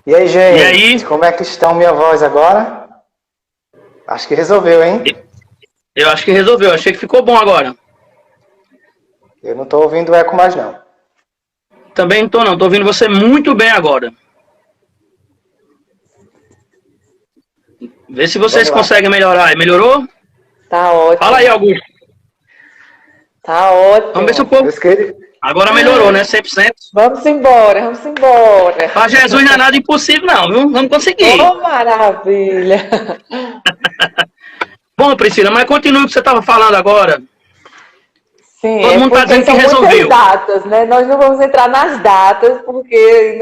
E aí, E gente, aí, como é que estão minha voz agora? Acho que resolveu, hein? eu acho que resolveu. Achei que ficou bom agora. Eu não estou ouvindo eco mais, não. Também não tô não. Tô ouvindo você muito bem agora. Vê se vocês Vamos lá. conseguem melhorar. Melhorou? Tá Fala aí, ótimo. Augusto. Tá Vamos ver se o ótimo. povo... Meus queridos, Agora melhorou, né? 100%. Vamos embora, vamos embora. Para Jesus não é nada impossível, não, viu? Vamos conseguir. Oh, maravilha. Bom, Priscila, mas continue o que você estava falando agora. Sim, Todo é mundo está porque dizendo que são muitas resolveu. datas, né? Nós não vamos entrar nas datas, porque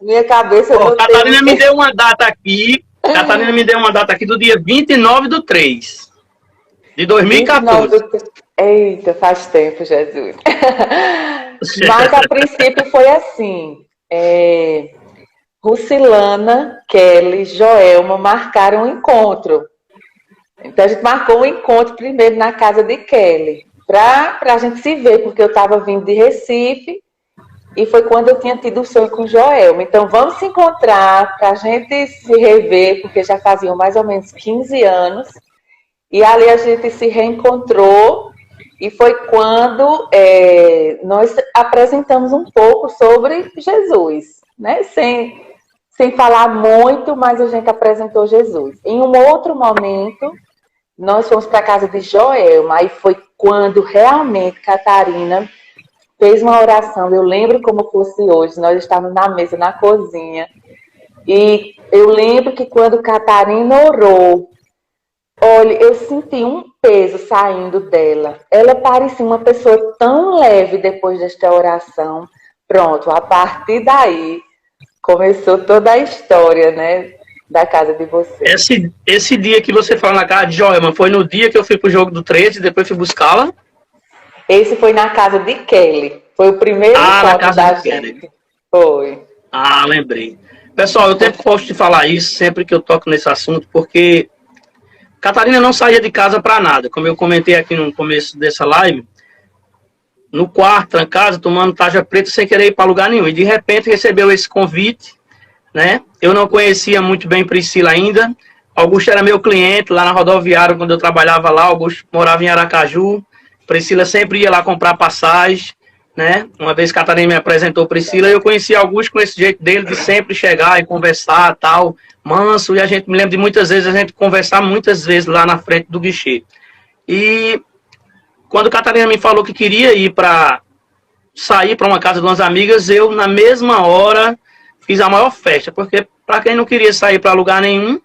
minha cabeça Ó, não tem. Catarina me deu uma data aqui. Catarina me deu uma data aqui do dia 29/3 de 29 2014. do. Eita, faz tempo, Jesus. Mas a princípio foi assim. Rucilana, Kelly, Joelma marcaram um encontro. Então a gente marcou um encontro primeiro na casa de Kelly, para a gente se ver, porque eu estava vindo de Recife e foi quando eu tinha tido o sonho com Joelma. Então vamos se encontrar para a gente se rever, porque já faziam mais ou menos 15 anos. E ali a gente se reencontrou e foi quando nós apresentamos um pouco sobre Jesus, né? Sem falar muito, mas a gente apresentou Jesus. Em um outro momento, nós fomos para a casa de Joelma, aí foi quando realmente Catarina fez uma oração. Eu lembro como fosse hoje, nós estávamos na mesa, na cozinha, e eu lembro que quando Catarina orou, olha, eu senti um peso saindo dela. Ela parecia uma pessoa tão leve depois desta oração. Pronto, a partir daí começou toda a história, né, da casa de vocês. Esse dia que você falou na casa de Joelma, foi no dia que eu fui pro jogo do 13 e depois fui buscá-la? Esse foi na casa de Kelly. Foi o primeiro Na encontro casa da de Kelly. gente. Foi. Lembrei. Pessoal, eu sempre gosto de falar isso, sempre que eu toco nesse assunto, porque Catarina não saía de casa para nada. Como eu comentei aqui no começo dessa live, no quarto, trancado, tomando tarja preta, sem querer ir para lugar nenhum. E de repente recebeu esse convite, né? Eu não conhecia muito bem Priscila ainda. Augusto era meu cliente lá na rodoviária, quando eu trabalhava lá. Augusto morava em Aracaju. Priscila sempre ia lá comprar passagem, né? Uma vez Catarina me apresentou Priscila, eu conheci Augusto com esse jeito dele de sempre chegar e conversar, tal, manso. E a gente me lembra de muitas vezes a gente conversar muitas vezes lá na frente do guichê. E quando Catarina me falou que queria sair para uma casa de umas amigas, eu, na mesma hora, fiz a maior festa, porque para quem não queria sair para lugar nenhum,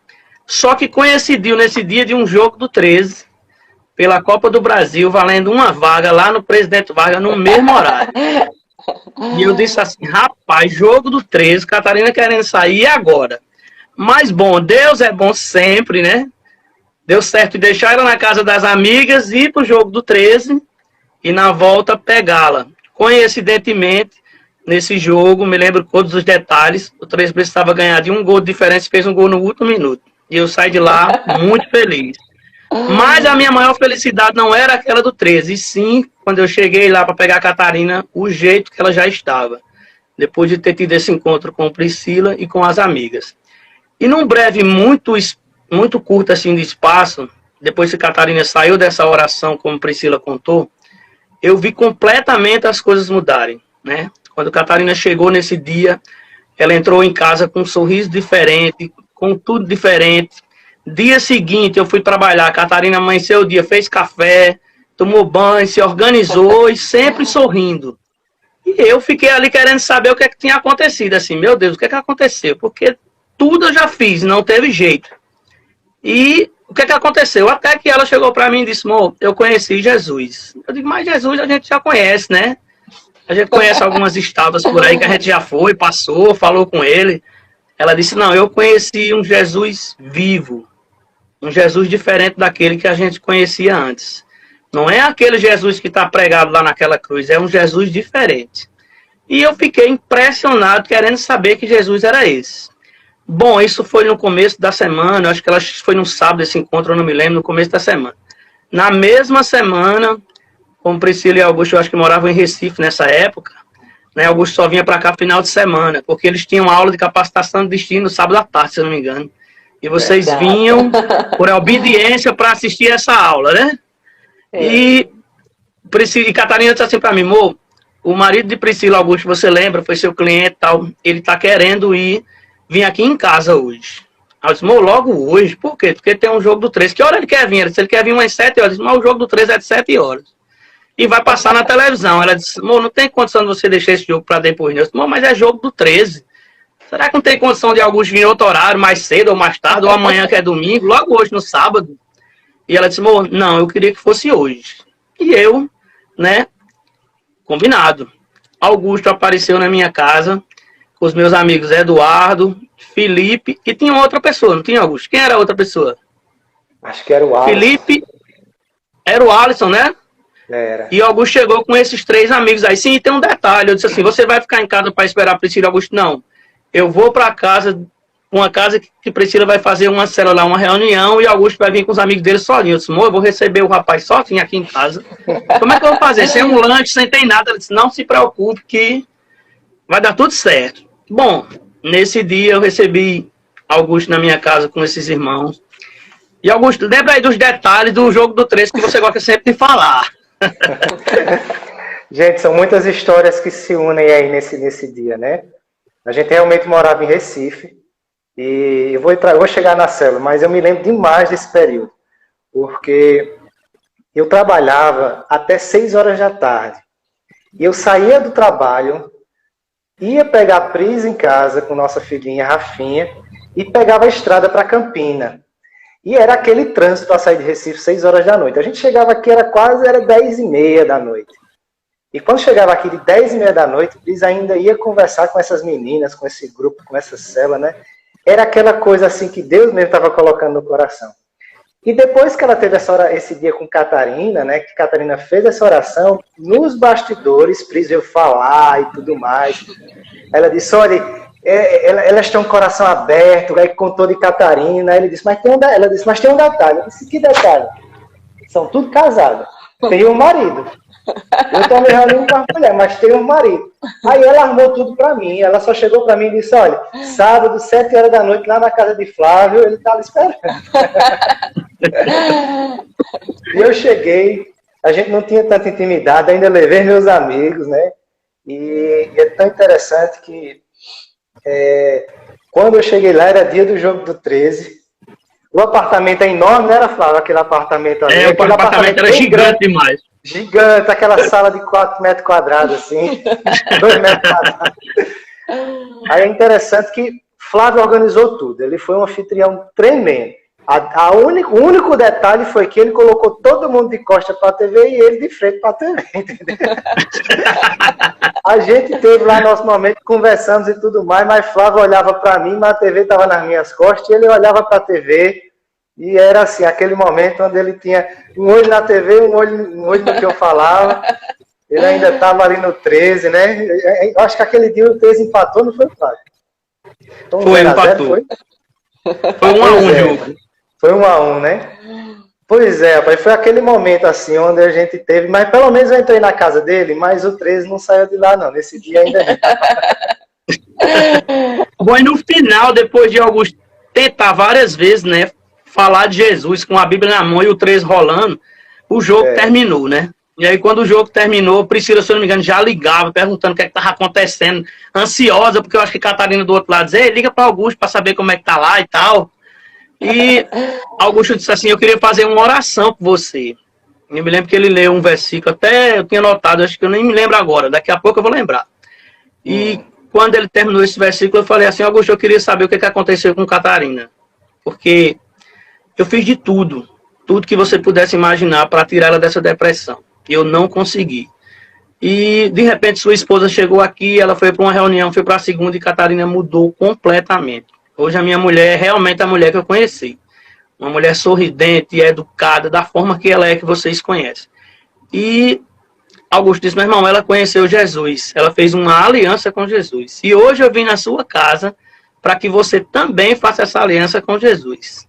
só que coincidiu nesse dia de um jogo do 13, pela Copa do Brasil, valendo uma vaga lá no Presidente Vargas, no mesmo horário. E eu disse assim, rapaz, jogo do 13, Catarina querendo sair, e agora? Mas bom, Deus é bom sempre, né? Deu certo de deixar ela na casa das amigas, ir pro jogo do 13 e na volta pegá-la. Coincidentemente, nesse jogo, me lembro todos os detalhes, o 13 precisava ganhar de um gol de diferença e fez um gol no último minuto. E eu saí de lá muito feliz. Mas a minha maior felicidade não era aquela do 13, e sim, quando eu cheguei lá para pegar a Catarina, o jeito que ela já estava, depois de ter tido esse encontro com Priscila e com as amigas. E num breve muito curto assim de espaço, depois que Catarina saiu dessa oração, como Priscila contou, eu vi completamente as coisas mudarem, né? Quando Catarina chegou nesse dia, ela entrou em casa com um sorriso diferente, com tudo diferente. Dia seguinte eu fui trabalhar, a Catarina amanheceu o dia, fez café, tomou banho, se organizou e sempre sorrindo. E eu fiquei ali querendo saber o que é que tinha acontecido, assim, meu Deus, o que é que aconteceu? Porque tudo eu já fiz, não teve jeito. E o que é que aconteceu? Até que ela chegou para mim e disse, amor, eu conheci Jesus. Eu digo, mas Jesus a gente já conhece, né? A gente conhece algumas estátuas por aí que a gente já foi, passou, falou com ele. Ela disse, não, eu conheci um Jesus vivo. Um Jesus diferente daquele que a gente conhecia antes. Não é aquele Jesus que está pregado lá naquela cruz, é um Jesus diferente. E eu fiquei impressionado, querendo saber que Jesus era esse. Bom, isso foi no começo da semana, acho que ela foi no sábado esse encontro, eu não me lembro, no começo da semana. Na mesma semana, como Priscila e Augusto, eu acho que moravam em Recife nessa época, né? Augusto só vinha para cá final de semana, porque eles tinham aula de capacitação de destino no sábado à tarde, se eu não me engano. E vocês vinham por obediência para assistir essa aula, né? E Catarina disse assim para mim, amor, o marido de Priscila Augusto, você lembra, foi seu cliente e tal, ele tá querendo vir aqui em casa hoje. Aí eu disse, amor, logo hoje, por quê? Porque tem um jogo do 13. Que hora ele quer vir? Ele disse, ele quer vir umas 7 horas. Eu disse, mas o jogo do 13 é de 7 horas. E vai passar na televisão. Ela disse, amor, não tem condição de você deixar esse jogo para depois. Eu disse, amor, mas é jogo do 13. Será que não tem condição de Augusto vir outro horário, mais cedo ou mais tarde, ou amanhã que é domingo, logo hoje, no sábado? E ela disse, amor, não, eu queria que fosse hoje. E eu, né, combinado. Augusto apareceu na minha casa, com os meus amigos Eduardo, Felipe, e tinha outra pessoa, não tinha, Augusto? Quem era a outra pessoa? Acho que era o Alisson. Felipe, era o Alisson, né? Era. E o Augusto chegou com esses 3 amigos aí. Sim, tem um detalhe, eu disse assim, você vai ficar em casa para esperar a Priscila? Augusto, não. Eu vou para casa, uma casa que Priscila vai fazer uma célula lá, uma reunião, e Augusto vai vir com os amigos dele sozinho. Eu disse, amor, eu vou receber o rapaz sozinho aqui em casa. Como é que eu vou fazer? Sem um lanche, sem tem nada. Ela disse, não se preocupe que vai dar tudo certo. Bom, nesse dia eu recebi Augusto na minha casa com esses irmãos. E Augusto, lembra aí dos detalhes do jogo do 13 que você gosta sempre de falar. Gente, são muitas histórias que se unem aí nesse dia, né? A gente realmente morava em Recife. E eu vou chegar na célula, mas eu me lembro demais desse período. Porque eu trabalhava até 6 horas da tarde. E eu saía do trabalho, ia pegar a Pris em casa com nossa filhinha Rafinha e pegava a estrada para Campina. E era aquele trânsito para sair de Recife 6 horas da noite. A gente chegava aqui, era 10h30 da noite. E quando chegava aqui de 10h30 da noite, Pris ainda ia conversar com essas meninas, com esse grupo, com essa célula, né? Era aquela coisa assim que Deus mesmo estava colocando no coração. E depois que ela teve esse dia com Catarina, né? Que Catarina fez essa oração, nos bastidores, Pris veio falar e tudo mais. Ela disse, olha, elas têm um coração aberto, aí contou de Catarina. Aí ele disse, ela disse, mas tem um detalhe. Eu disse, que detalhe? São tudo casados. Tem um marido. Eu estou me reunindo com a mulher, mas tem um marido. Aí ela armou tudo para mim. Ela só chegou para mim e disse, olha, sábado, 7 horas da noite, lá na casa de Flávio, ele estava esperando. E eu cheguei, a gente não tinha tanta intimidade, ainda levei meus amigos, né? E é tão interessante que quando eu cheguei lá, era dia do jogo do 13. O apartamento é enorme, não era, Flávio? Aquele apartamento ali. O apartamento era gigante demais. Gigante, aquela sala de 4 metros quadrados, assim. 2 metros quadrados. Aí é interessante que Flávio organizou tudo. Ele foi um anfitrião tremendo. O único detalhe foi que ele colocou todo mundo de costa para a TV e ele de frente para a TV, entendeu? A gente teve lá nosso momento, conversamos e tudo mais, mas Flávio olhava para mim, mas a TV estava nas minhas costas, e ele olhava para a TV, e era assim, aquele momento onde ele tinha um olho na TV, um olho no que eu falava. Ele ainda estava ali no 13, né? Eu acho que aquele dia o 13 empatou, não foi, Flávio? Então, foi, empatou. Foi 1-1 o jogo. Foi 1-1, né? Pois é, rapaz, foi aquele momento assim, onde a gente teve, mas pelo menos eu entrei na casa dele, mas o 13 não saiu de lá não, nesse dia ainda não. Bom, e no final, depois de Augusto tentar várias vezes, né, falar de Jesus com a Bíblia na mão e o 13 rolando, o jogo terminou, né? E aí quando o jogo terminou, Priscila, se eu não me engano, já ligava, perguntando o que estava acontecendo, ansiosa, porque eu acho que Catarina do outro lado dizia, liga para Augusto para saber como é que tá lá e tal. E Augusto disse assim, eu queria fazer uma oração por você. Eu me lembro que ele leu um versículo, até eu tinha notado, acho que eu nem me lembro agora, daqui a pouco eu vou lembrar. E quando ele terminou esse versículo, eu falei assim, Augusto, eu queria saber o que aconteceu com Catarina. Porque eu fiz de tudo que você pudesse imaginar para tirar ela dessa depressão. Eu não consegui. E, de repente, sua esposa chegou aqui, ela foi para uma reunião, foi para a segunda e Catarina mudou completamente. Hoje a minha mulher é realmente a mulher que eu conheci. Uma mulher sorridente e educada, da forma que ela é, que vocês conhecem. E Augusto disse, meu irmão, ela conheceu Jesus. Ela fez uma aliança com Jesus. E hoje eu vim na sua casa para que você também faça essa aliança com Jesus.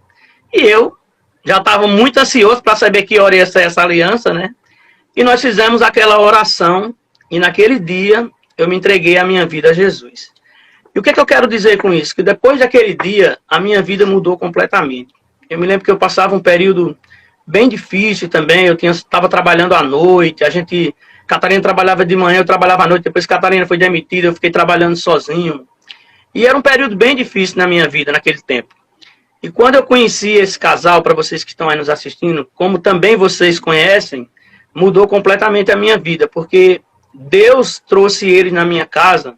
E eu já estava muito ansioso para saber que hora ia ser essa aliança, né? E nós fizemos aquela oração. E naquele dia, eu me entreguei a minha vida a Jesus. E o que é que eu quero dizer com isso? Que depois daquele dia, a minha vida mudou completamente. Eu me lembro que eu passava um período bem difícil também, eu estava trabalhando à noite, Catarina trabalhava de manhã, eu trabalhava à noite, depois que Catarina foi demitida, eu fiquei trabalhando sozinho. E era um período bem difícil na minha vida, naquele tempo. E quando eu conheci esse casal, para vocês que estão aí nos assistindo, como também vocês conhecem, mudou completamente a minha vida, porque Deus trouxe eles na minha casa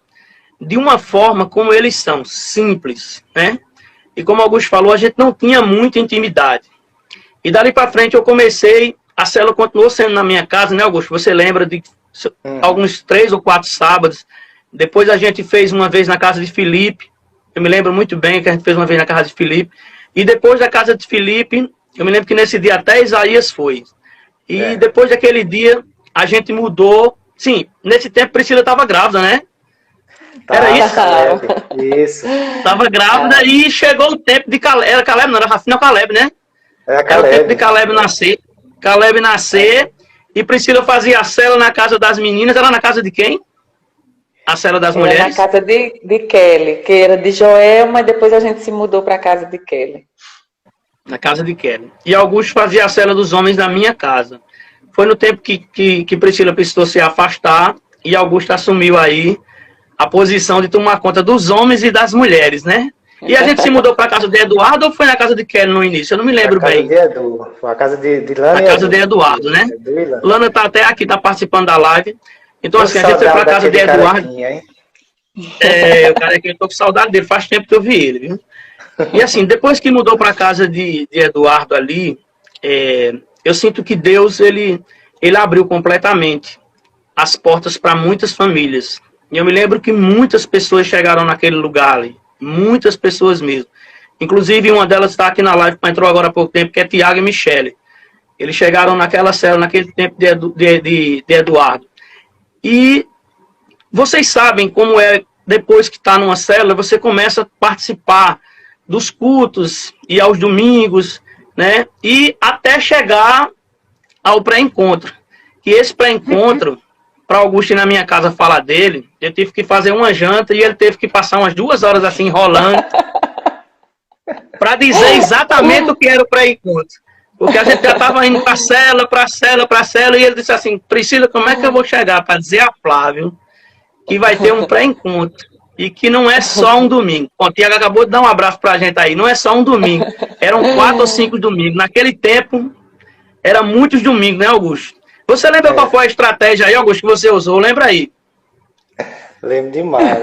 de uma forma como eles são, simples, né? E como Augusto falou, a gente não tinha muita intimidade. E dali para frente eu comecei, a célula continuou sendo na minha casa, né, Augusto? Você lembra de alguns 3 ou 4 sábados. Depois a gente fez uma vez na casa de Felipe. Eu me lembro muito bem que a gente fez uma vez na casa de Felipe. E depois da casa de Felipe, eu me lembro que nesse dia até Isaías foi. E depois daquele dia, a gente mudou. Sim, nesse tempo Priscila estava grávida, né? Era isso? Isso. Estava grávida e chegou o tempo de Caleb. Era Caleb, não, era Rafinha ou Caleb, né? Era o tempo de Caleb nascer. Caleb nascer. E Priscila fazia a célula na casa das meninas. Era na casa de quem? A célula das mulheres? Na casa de Kelly, que era de Joel, mas depois a gente se mudou para a casa de Kelly. Na casa de Kelly. E Augusto fazia a célula dos homens na minha casa. Foi no tempo que Priscila precisou se afastar e Augusto assumiu aí a posição de tomar conta dos homens e das mulheres, né? E a gente se mudou para a casa de Eduardo ou foi na casa de Kelly no início? Eu não me lembro bem. Foi a casa de Lana. A casa de Eduardo, né? Lana está até aqui, está participando da live. Então, assim, a gente foi para a casa de Eduardo. O cara aqui, eu tô com saudade dele, faz tempo que eu vi ele, viu? E assim, depois que mudou para a casa de Eduardo ali, eu sinto que Deus, ele abriu completamente as portas para muitas famílias. E eu me lembro que muitas pessoas chegaram naquele lugar ali. Muitas pessoas mesmo. Inclusive, uma delas está aqui na live, entrou agora há pouco tempo, que é Tiago e Michele. Eles chegaram naquela célula, naquele tempo de Eduardo. E vocês sabem como é, depois que está numa célula, você começa a participar dos cultos e aos domingos, né? E até chegar ao pré-encontro. Que esse pré-encontro, para Augusto ir na minha casa falar dele, eu tive que fazer uma janta e ele teve que passar umas 2 horas assim, enrolando, para dizer exatamente o que era o pré-encontro. Porque a gente já estava indo para a célula, e ele disse assim, Priscila, como é que eu vou chegar para dizer a Flávio que vai ter um pré-encontro e que não é só um domingo? O Tiago acabou de dar um abraço para a gente aí, não é só um domingo, eram 4 ou 5 domingos. Naquele tempo, eram muitos domingos, né, Augusto? Você lembra qual foi a estratégia aí, Augusto, que você usou? Lembra aí? Lembro demais.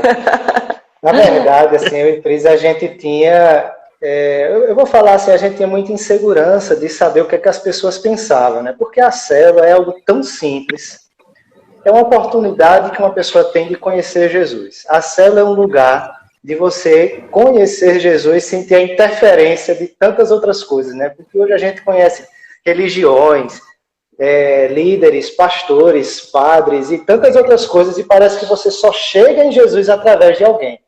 Na verdade, assim, eu e Pris, a gente tinha... eu vou falar assim, a gente tinha muita insegurança de saber o que as pessoas pensavam, né? Porque a célula é algo tão simples. É uma oportunidade que uma pessoa tem de conhecer Jesus. A célula é um lugar de você conhecer Jesus sem ter a interferência de tantas outras coisas, né? Porque hoje a gente conhece religiões, líderes, pastores, padres e tantas outras coisas, e parece que você só chega em Jesus através de alguém.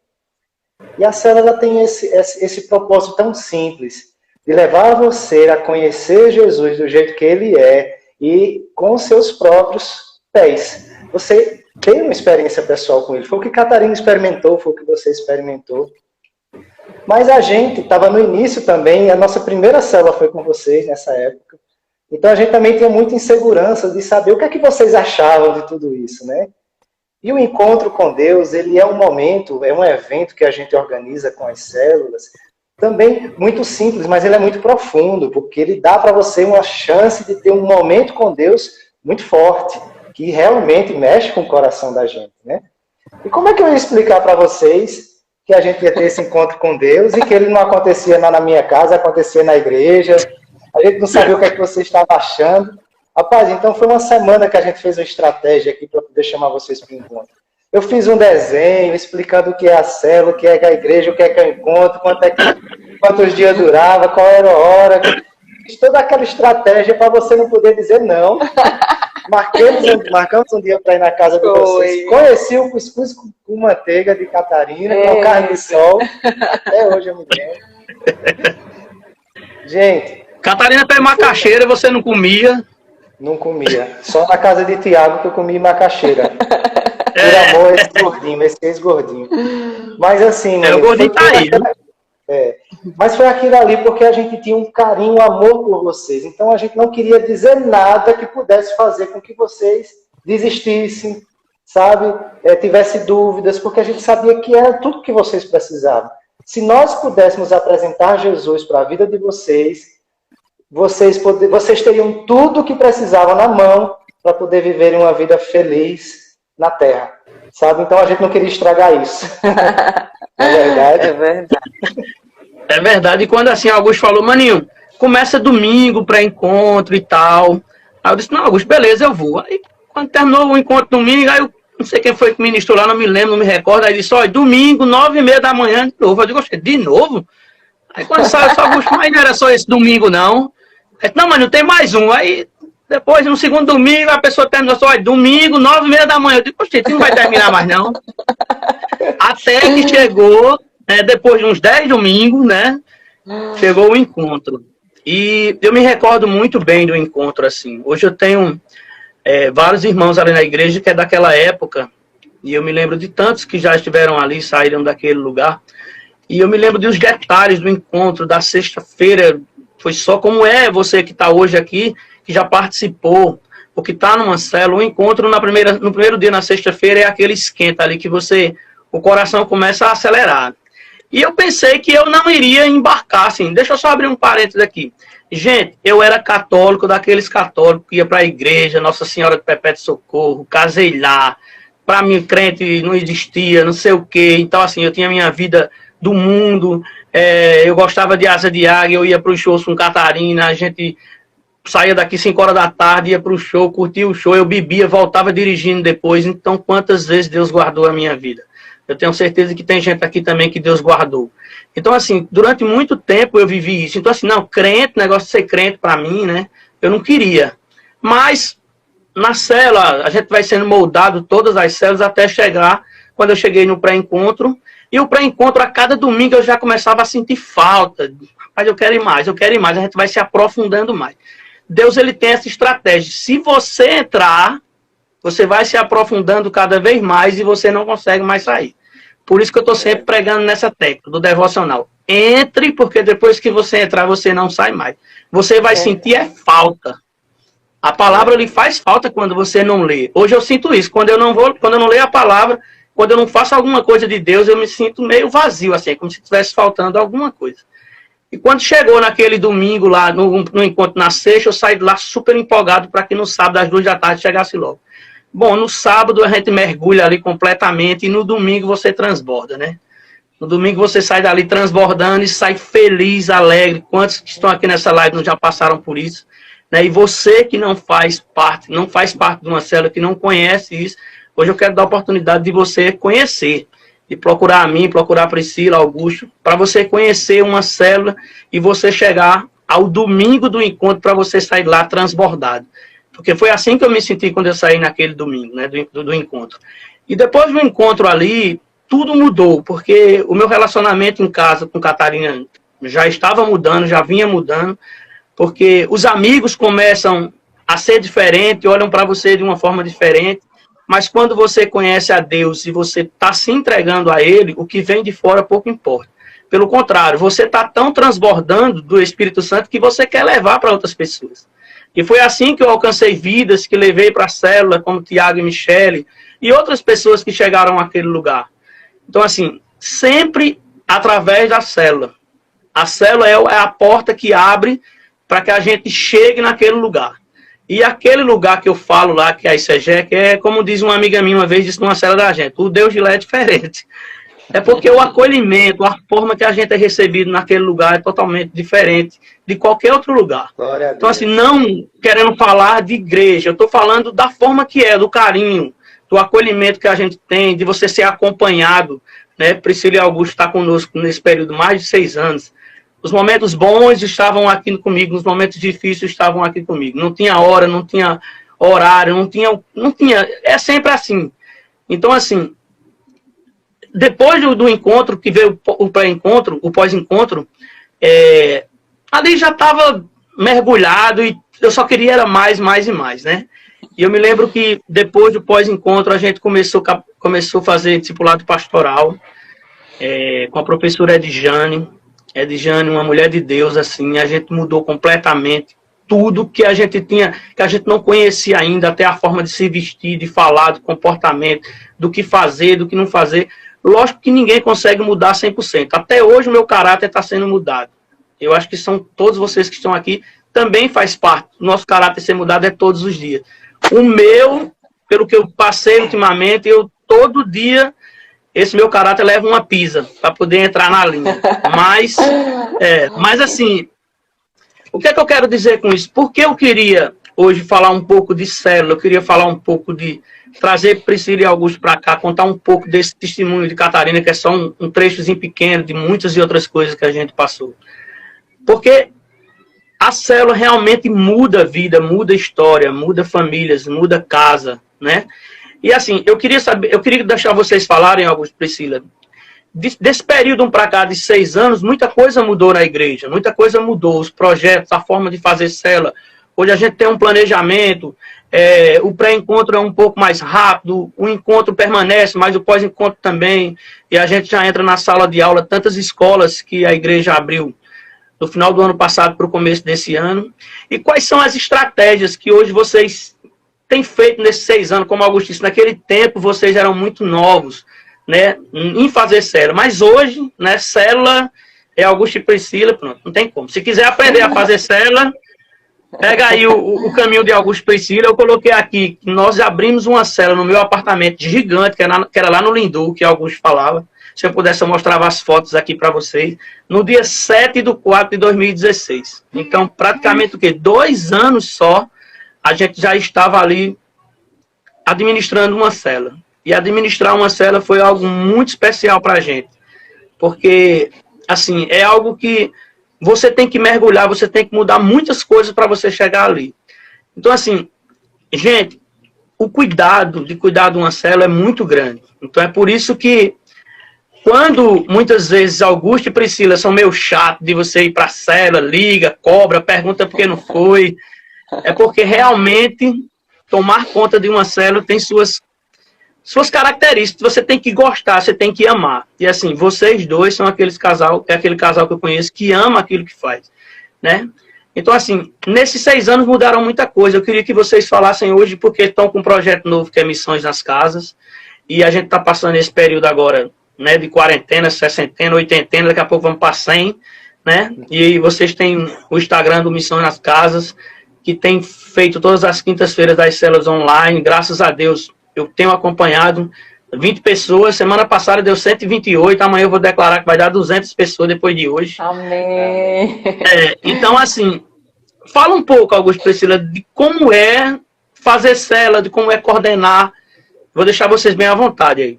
E a célula tem esse propósito tão simples, de levar você a conhecer Jesus do jeito que ele é, e com seus próprios pés. Você tem uma experiência pessoal com ele. Foi o que Catarina experimentou, foi o que você experimentou. Mas a gente estava no início também, a nossa primeira célula foi com vocês nessa época. Então a gente também tinha muita insegurança de saber o que é que vocês achavam de tudo isso, né? E o encontro com Deus, ele é um momento, é um evento que a gente organiza com as células, também muito simples, mas ele é muito profundo, porque ele dá para você uma chance de ter um momento com Deus muito forte, que realmente mexe com o coração da gente, né? E como é que eu ia explicar para vocês que a gente ia ter esse encontro com Deus e que ele não acontecia na minha casa, acontecia na igreja, a gente não sabia o que é que você estava achando. Rapaz, então foi uma semana que a gente fez uma estratégia aqui para poder chamar vocês para o encontro. Eu fiz um desenho explicando o que é a célula, o que é a igreja, o que é o encontro, quantos dias durava, qual era a hora. Fiz toda aquela estratégia para você não poder dizer não. Marcamos um dia para ir na casa de vocês. Conheci o cuscuz com manteiga de Catarina, com carne de sol. Até hoje eu me lembro. Gente... Catarina fez macaxeira, você não comia? Não comia. Só na casa de Tiago que eu comi macaxeira. Por amor, esse ex-gordinho. Mas assim, o gordinho tá aí, né? Mas foi aquilo ali porque a gente tinha um carinho, um amor por vocês. Então a gente não queria dizer nada que pudesse fazer com que vocês desistissem, sabe? Tivesse dúvidas, porque a gente sabia que era tudo que vocês precisavam. Se nós pudéssemos apresentar Jesus para a vida de vocês, vocês teriam tudo o que precisavam na mão para poder viverem uma vida feliz na Terra, sabe? Então a gente não queria estragar isso. Não é verdade? É verdade. É verdade. E quando assim, Augusto falou, maninho, começa domingo para encontro e tal. Aí eu disse, não, Augusto, beleza, eu vou. Aí quando terminou o encontro domingo, aí eu não sei quem foi que ministrou lá, não me lembro, não me recordo. Aí disse, olha, domingo, 9h30 da manhã, de novo. Eu digo, de novo? Aí quando saiu, eu disse, Augusto, mas não era só esse domingo, não. Aí, não, mas não tem mais um. Aí depois, no segundo domingo, a pessoa terminou só, olha, domingo, 9h30 da manhã. Eu digo, poxa, não vai terminar mais, não. Até que chegou, depois de uns 10 domingos, né? Chegou o encontro. E eu me recordo muito bem do encontro, assim. Hoje eu tenho vários irmãos ali na igreja que é daquela época, e eu me lembro de tantos que já estiveram ali, saíram daquele lugar. E eu me lembro dos detalhes do encontro, da sexta-feira. Foi só como você que está hoje aqui, que já participou, ou que está numa célula. O encontro no primeiro dia, na sexta-feira, é aquele esquenta ali que o coração começa a acelerar. E eu pensei que eu não iria embarcar, assim. Deixa eu só abrir um parênteses aqui. Gente, eu era católico, daqueles católicos que ia para a igreja, Nossa Senhora de Perpétuo Socorro, casei lá. Para mim, crente não existia, não sei o quê. Então, assim, eu tinha minha vida do mundo. Eu gostava de Asa de Águia, eu ia para os shows com Catarina, a gente saía daqui 5 horas da tarde, ia para o show, curtia o show, eu bebia, voltava dirigindo depois. Então, quantas vezes Deus guardou a minha vida? Eu tenho certeza que tem gente aqui também que Deus guardou. Então, assim, durante muito tempo eu vivi isso. Então, assim, não, crente, negócio de ser crente para mim, né? Eu não queria. Mas, na célula, a gente vai sendo moldado, todas as células, até chegar, quando eu cheguei no pré-encontro. E o pré-encontro, a cada domingo, eu já começava a sentir falta. Mas eu quero ir mais, a gente vai se aprofundando mais. Deus, ele tem essa estratégia. Se você entrar, você vai se aprofundando cada vez mais e você não consegue mais sair. Por isso que eu estou sempre pregando nessa técnica do devocional. Entre, porque depois que você entrar, você não sai mais. Você vai sentir falta. A palavra lhe faz falta quando você não lê. Hoje eu sinto isso. Quando eu não leio a palavra, quando eu não faço alguma coisa de Deus, eu me sinto meio vazio, assim, como se estivesse faltando alguma coisa. E quando chegou naquele domingo lá, no encontro na sexta, eu saí de lá super empolgado para que no sábado, às 2 da tarde, chegasse logo. Bom, no sábado a gente mergulha ali completamente e no domingo você transborda, né? No domingo você sai dali transbordando e sai feliz, alegre. Quantos que estão aqui nessa live não já passaram por isso? Né? E você que não faz parte de uma célula, que não conhece isso, hoje eu quero dar a oportunidade de você conhecer. De procurar a mim, procurar a Priscila, Augusto, para você conhecer uma célula e você chegar ao domingo do encontro para você sair lá transbordado. Porque foi assim que eu me senti quando eu saí naquele domingo, né, do encontro. E depois do encontro ali, tudo mudou, porque o meu relacionamento em casa com Catarina já estava mudando, já vinha mudando, porque os amigos começam a ser diferentes, olham para você de uma forma diferente, mas quando você conhece a Deus e você está se entregando a Ele, o que vem de fora pouco importa. Pelo contrário, você está tão transbordando do Espírito Santo que você quer levar para outras pessoas. E foi assim que eu alcancei vidas, que levei para a célula, como Tiago e Michele, e outras pessoas que chegaram àquele lugar. Então, assim, sempre através da célula. A célula é a porta que abre para que a gente chegue naquele lugar. E aquele lugar que eu falo lá, que é a ICG, que é, como diz uma amiga minha uma vez, disse numa célula da gente, o Deus de lá é diferente. É porque o acolhimento, a forma que a gente é recebido naquele lugar é totalmente diferente de qualquer outro lugar. Então, assim, não querendo falar de igreja, eu estou falando da forma que é, do carinho, do acolhimento que a gente tem, de você ser acompanhado, né? Priscila e Augusto estão conosco nesse período mais de 6 anos. Os momentos bons estavam aqui comigo, os momentos difíceis estavam aqui comigo. Não tinha hora, não tinha horário, não tinha, é sempre assim. Então, assim, depois do encontro, que veio o pré-encontro, o pós-encontro, ali já estava mergulhado e eu só queria era mais e mais, né? E eu me lembro que depois do pós-encontro a gente começou a fazer discipulado pastoral com a professora Edjane. Edjane, uma mulher de Deus, assim, a gente mudou completamente tudo que a gente tinha, que a gente não conhecia ainda, até a forma de se vestir, de falar, do comportamento, do que fazer, do que não fazer. Lógico que ninguém consegue mudar 100%. Até hoje o meu caráter está sendo mudado. Eu acho que são todos vocês que estão aqui, também faz parte. O nosso caráter ser mudado é todos os dias. O meu, pelo que eu passei ultimamente, eu todo dia, esse meu caráter leva uma pisa para poder entrar na linha. Mas assim, o que é que eu quero dizer com isso? Porque eu queria hoje falar um pouco de célula, eu queria falar um pouco de trazer Priscila e Augusto para cá, contar um pouco desse testemunho de Catarina, que é só um trechozinho pequeno de muitas e outras coisas que a gente passou. Porque a célula realmente muda a vida, muda a história, muda famílias, muda casa, né? E assim, eu queria deixar vocês falarem, Augusto e Priscila, desse período para cá de 6 anos, muita coisa mudou na igreja, muita coisa mudou, os projetos, a forma de fazer célula. Hoje a gente tem um planejamento, o pré-encontro é um pouco mais rápido, o encontro permanece, mas o pós-encontro também, e a gente já entra na sala de aula, tantas escolas que a igreja abriu no final do ano passado para o começo desse ano. E quais são as estratégias que hoje vocês têm feito nesses 6 anos, como Augusto disse, naquele tempo vocês eram muito novos, né, em fazer célula, mas hoje, né, célula é Augusto e Priscila, pronto, não tem como. Se quiser aprender a fazer célula, pega aí o caminho de Augusto e Priscila. Eu coloquei aqui, nós abrimos uma célula no meu apartamento gigante, que era lá no Lindu, que Augusto falava. Se eu pudesse, eu mostrava as fotos aqui para vocês, no dia 7/4/2016. Então, praticamente, 2 anos só, a gente já estava ali administrando uma célula. E administrar uma célula foi algo muito especial para a gente. Porque, assim, é algo que você tem que mergulhar, você tem que mudar muitas coisas para você chegar ali. Então, assim, gente, o cuidado de cuidar de uma célula é muito grande. Então, é por isso que, quando muitas vezes Augusto e Priscila são meio chatos de você ir para a célula, liga, cobra, pergunta por que não foi, é porque realmente tomar conta de uma célula tem suas características, você tem que gostar, você tem que amar. E assim, vocês dois são aquele casal que eu conheço que ama aquilo que faz, né? Então, assim, nesses 6 anos mudaram muita coisa. Eu queria que vocês falassem hoje, porque estão com um projeto novo que é Missões nas Casas, e a gente está passando esse período agora, né, de quarentena, 60, 80, daqui a pouco vamos para 100, né? E vocês têm o Instagram do Missões nas Casas, que tem feito todas as quintas-feiras das células online, graças a Deus. Eu tenho acompanhado 20 pessoas, semana passada deu 128, amanhã eu vou declarar que vai dar 200 pessoas depois de hoje. Amém! Então, assim, fala um pouco, Augusto e Priscila, de como é fazer célula, de como é coordenar. Vou deixar vocês bem à vontade aí.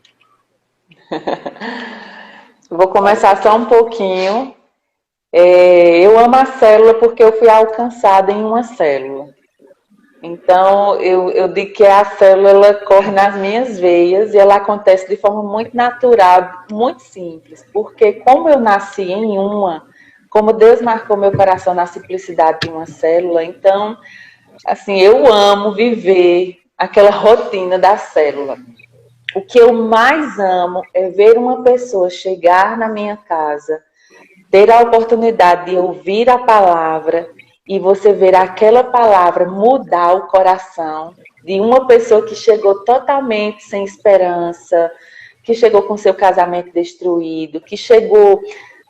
Vou começar só um pouquinho. Eu amo a célula porque eu fui alcançada em uma célula. Então, eu digo que a célula ela corre nas minhas veias e ela acontece de forma muito natural, muito simples. Porque como eu nasci em uma, como Deus marcou meu coração na simplicidade de uma célula, então, assim, eu amo viver aquela rotina da célula. O que eu mais amo é ver uma pessoa chegar na minha casa, ter a oportunidade de ouvir a palavra e você ver aquela palavra mudar o coração de uma pessoa que chegou totalmente sem esperança, que chegou com seu casamento destruído, que chegou,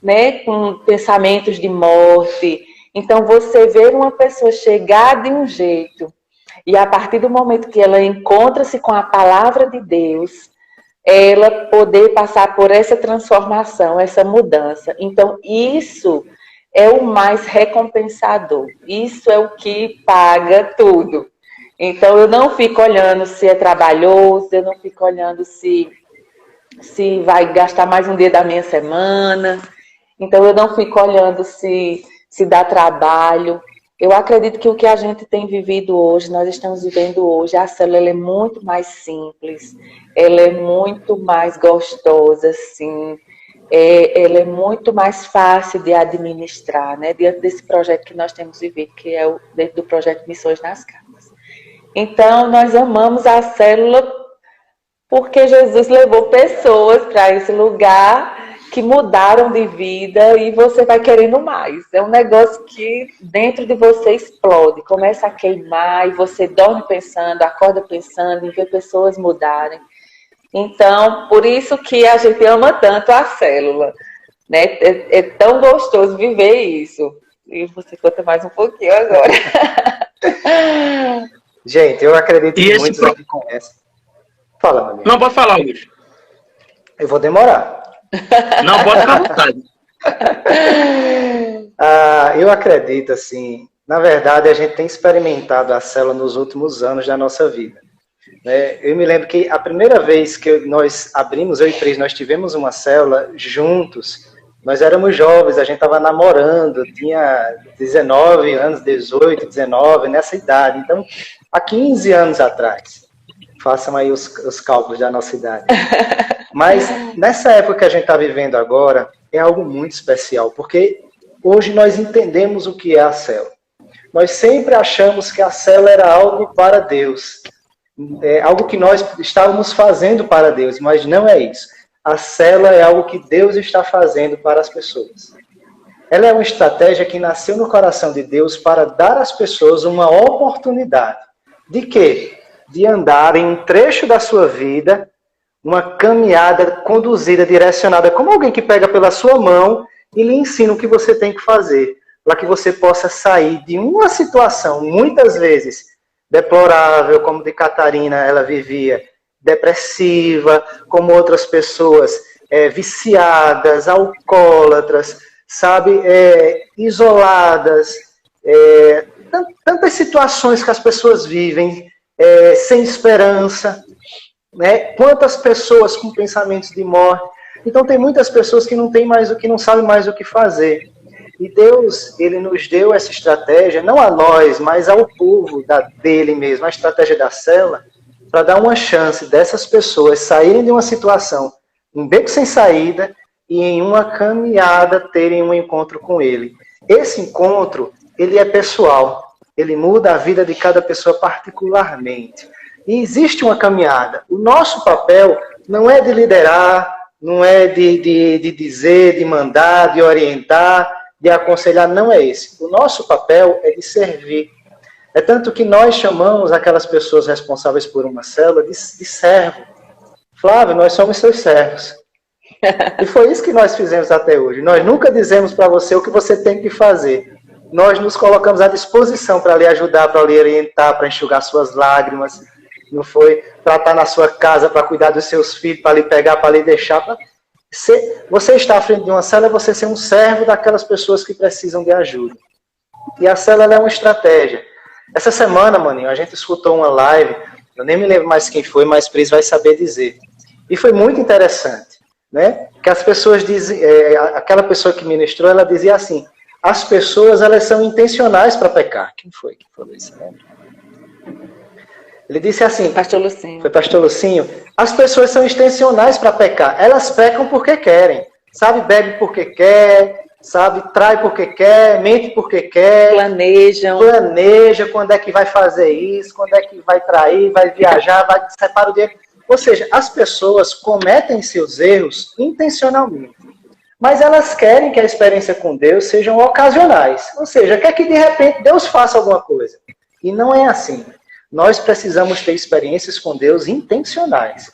né, com pensamentos de morte. Então, você ver uma pessoa chegar de um jeito e a partir do momento que ela encontra-se com a palavra de Deus, ela poder passar por essa transformação, essa mudança. Então, isso é o mais recompensador. Isso é o que paga tudo. Então, eu não fico olhando se é trabalhoso, eu não fico olhando se vai gastar mais um dia da minha semana. Então, eu não fico olhando se dá trabalho. Eu acredito que o que a gente tem vivido hoje, nós estamos vivendo hoje, a célula ela é muito mais simples, ela é muito mais gostosa, assim, ela é muito mais fácil de administrar, né? Diante desse projeto que nós temos vivido, que é dentro do projeto Missões nas Casas. Então, nós amamos a célula porque Jesus levou pessoas para esse lugar que mudaram de vida e você vai querendo mais. É um negócio que dentro de você explode, começa a queimar e você dorme pensando, acorda pensando em ver pessoas mudarem. Então, por isso que a gente ama tanto a célula, né? É tão gostoso viver isso. E você conta mais um pouquinho agora. Gente, eu acredito que muitos aqui conhecem. Fala, meu amigo. Não, pode falar, Luiz. Eu vou demorar. Não, pode ficar à vontade. Eu acredito, assim, na verdade, a gente tem experimentado a célula nos últimos anos da nossa vida. Eu me lembro que a primeira vez que nós abrimos, eu e Cris, nós tivemos uma célula juntos. Nós éramos jovens, a gente estava namorando, tinha 19 anos, 18, 19, nessa idade. Então, há 15 anos atrás. Façam aí os cálculos da nossa idade. Mas, nessa época que a gente está vivendo agora, é algo muito especial, porque hoje nós entendemos o que é a célula. Nós sempre achamos que a célula era algo para Deus. Algo que nós estávamos fazendo para Deus, mas não é isso. A célula é algo que Deus está fazendo para as pessoas. Ela é uma estratégia que nasceu no coração de Deus para dar às pessoas uma oportunidade. De quê? De andar em um trecho da sua vida, uma caminhada conduzida, direcionada, como alguém que pega pela sua mão e lhe ensina o que você tem que fazer, para que você possa sair de uma situação, muitas vezes, deplorável, como de Catarina ela vivia, depressiva, como outras pessoas viciadas, alcoólatras, sabe, isoladas, tantas situações que as pessoas vivem sem esperança, né? Quantas pessoas com pensamentos de morte. Então tem muitas pessoas que não sabem mais o que fazer. E Deus, ele nos deu essa estratégia, não a nós, mas ao povo dele mesmo, a estratégia da célula, para dar uma chance dessas pessoas saírem de uma situação, um beco sem saída, e em uma caminhada terem um encontro com ele. Esse encontro, ele é pessoal, ele muda a vida de cada pessoa particularmente. E existe uma caminhada. O nosso papel não é de liderar, não é de dizer, de mandar, de orientar, de aconselhar, não é esse. O nosso papel é de servir. É tanto que nós chamamos aquelas pessoas responsáveis por uma célula de servo. Flávio, nós somos seus servos. E foi isso que nós fizemos até hoje. Nós nunca dizemos para você o que você tem que fazer. Nós nos colocamos à disposição para lhe ajudar, para lhe orientar, para enxugar suas lágrimas. Não foi para estar na sua casa, para cuidar dos seus filhos, para lhe pegar, para lhe deixar. Você está à frente de uma célula, você ser um servo daquelas pessoas que precisam de ajuda. E a célula é uma estratégia. Essa semana, maninho, a gente escutou uma live, eu nem me lembro mais quem foi, mas Pris vai saber dizer. E foi muito interessante, né? Que as pessoas dizem, aquela pessoa que ministrou, ela dizia assim, as pessoas, elas são intencionais para pecar. Quem foi que falou isso, né? Ele disse assim, Pastor Lucinho. Foi Pastor Lucinho, as pessoas são intencionais para pecar, elas pecam porque querem, sabe, bebe porque quer, sabe, trai porque quer, mente porque quer, planeja quando é que vai fazer isso, quando é que vai trair, vai viajar, vai separar o dinheiro. Ou seja, as pessoas cometem seus erros intencionalmente, mas elas querem que a experiência com Deus sejam ocasionais, ou seja, quer que de repente Deus faça alguma coisa, e não é assim. Nós precisamos ter experiências com Deus intencionais.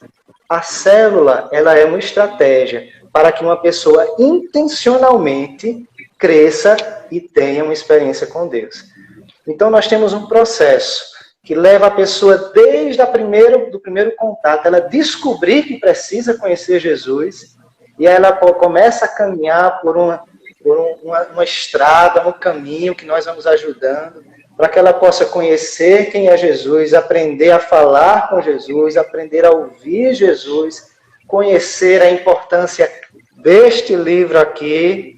A célula, ela é uma estratégia para que uma pessoa intencionalmente cresça e tenha uma experiência com Deus. Então, nós temos um processo que leva a pessoa desde do primeiro contato, ela descobrir que precisa conhecer Jesus, e aí ela começa a caminhar por uma estrada, um caminho que nós vamos ajudando, para que ela possa conhecer quem é Jesus, aprender a falar com Jesus, aprender a ouvir Jesus, conhecer a importância deste livro aqui,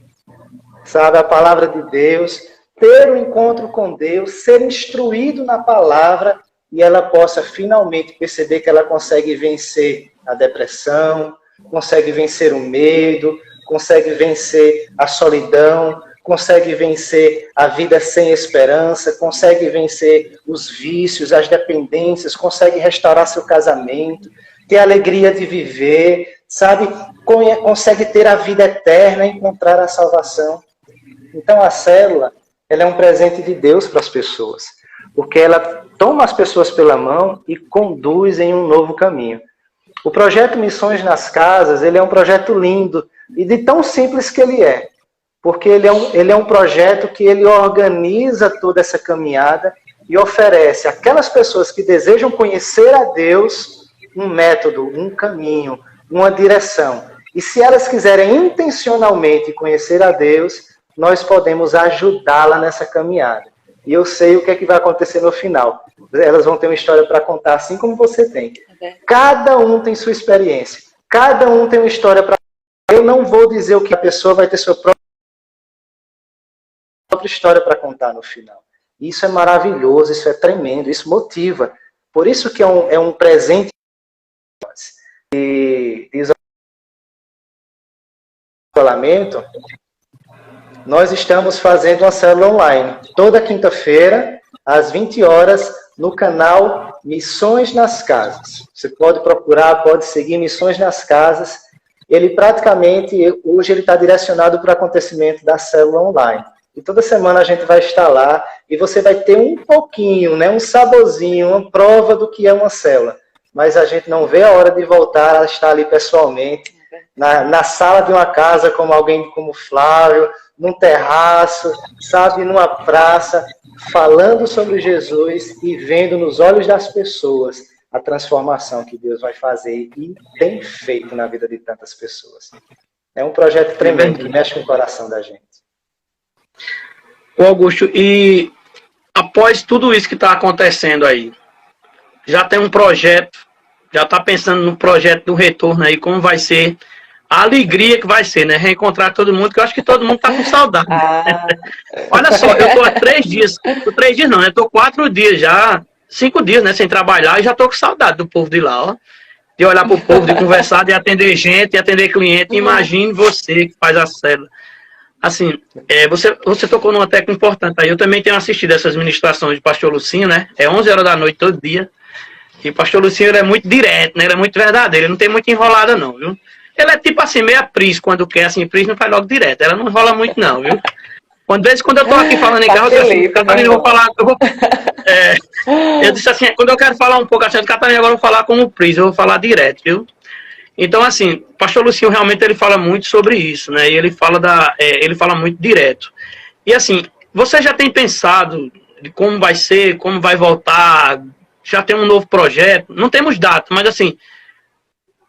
sabe, a palavra de Deus, ter um encontro com Deus, ser instruído na palavra, e ela possa finalmente perceber que ela consegue vencer a depressão, consegue vencer o medo, consegue vencer a solidão, consegue vencer a vida sem esperança, consegue vencer os vícios, as dependências, consegue restaurar seu casamento, ter a alegria de viver, sabe? Consegue ter a vida eterna, encontrar a salvação. Então a célula, ela é um presente de Deus para as pessoas, porque ela toma as pessoas pela mão e conduz em um novo caminho. O projeto Missões nas Casas, ele é um projeto lindo e de tão simples que ele é, porque ele é um projeto que ele organiza toda essa caminhada e oferece àquelas pessoas que desejam conhecer a Deus um método, um caminho, uma direção. E se elas quiserem intencionalmente conhecer a Deus, nós podemos ajudá-la nessa caminhada. E eu sei o que é que vai acontecer no final. Elas vão ter uma história para contar, assim como você tem. Cada um tem sua experiência. Cada um tem uma história para contar. Eu não vou dizer o que a pessoa vai ter sua própria história para contar no final. Isso é maravilhoso, isso é tremendo, isso motiva. Por isso que é um presente. E isolamento, nós estamos fazendo uma célula online. Toda quinta-feira, às 20 horas, no canal Missões nas Casas. Você pode procurar, pode seguir Missões nas Casas. Ele praticamente, hoje ele está direcionado para o acontecimento da célula online. E toda semana a gente vai estar lá e você vai ter um pouquinho, né, um saborzinho, uma prova do que é uma célula. Mas a gente não vê a hora de voltar a estar ali pessoalmente, na sala de uma casa como alguém como Flávio, num terraço, sabe, numa praça, falando sobre Jesus e vendo nos olhos das pessoas a transformação que Deus vai fazer e tem feito na vida de tantas pessoas. É um projeto tremendo que mexe com o coração da gente. Ô Augusto, e após tudo isso que está acontecendo aí, já tem um projeto, já está pensando no projeto do retorno aí, como vai ser, a alegria que vai ser, né? Reencontrar todo mundo, que eu acho que todo mundo está com saudade. Olha só, eu estou há 3 dias, 3 dias não, eu estou 4 dias já, 5 dias, né, sem trabalhar, e já estou com saudade do povo de lá, ó. De olhar para o povo, de conversar, de atender gente, de atender cliente. Imagine você que faz a célula. Assim, você tocou numa tecla importante aí. Eu também tenho assistido essas ministrações de pastor Lucinho, né? É 11 horas da noite todo dia. E o pastor Lucinho, ele é muito direto, né? Ele é muito verdadeiro, ele não tem muita enrolada não, viu? Ele é tipo assim, meio a Pris, quando quer, assim, Pris não faz logo direto. Ela não enrola muito não, viu? Quando eu tô aqui falando em casa, eu disse assim, Catarina, eu vou falar... Eu disse assim, quando eu quero falar um pouco assim, Catarina, agora eu vou falar como Pris, eu vou falar direto, viu? Então, assim, o pastor Lucinho realmente ele fala muito sobre isso, né? E ele fala muito direto. E assim, você já tem pensado de como vai ser, como vai voltar? Já tem um novo projeto? Não temos data, mas assim,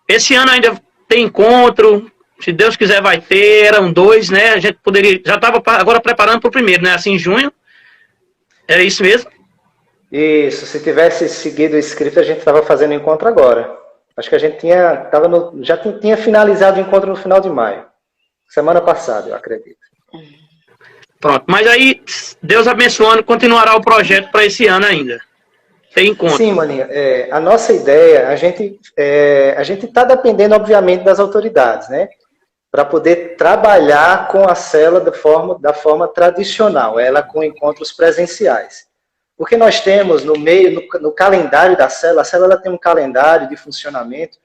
esse ano ainda tem encontro, se Deus quiser vai ter, eram 2, né? A gente poderia, já estava agora preparando para o primeiro, né? Assim, em junho. Era isso mesmo? Isso, se tivesse seguido o script, a gente estava fazendo encontro agora. Acho que a gente já tinha finalizado o encontro no final de maio. Semana passada, eu acredito. Pronto, mas aí, Deus abençoando, continuará o projeto para esse ano ainda. Tem encontro. Sim, Maninha. A nossa ideia, a gente está dependendo, obviamente, das autoridades, né? Para poder trabalhar com a célula da forma tradicional, ela com encontros presenciais. Porque nós temos no calendário da célula, a célula tem um calendário de funcionamento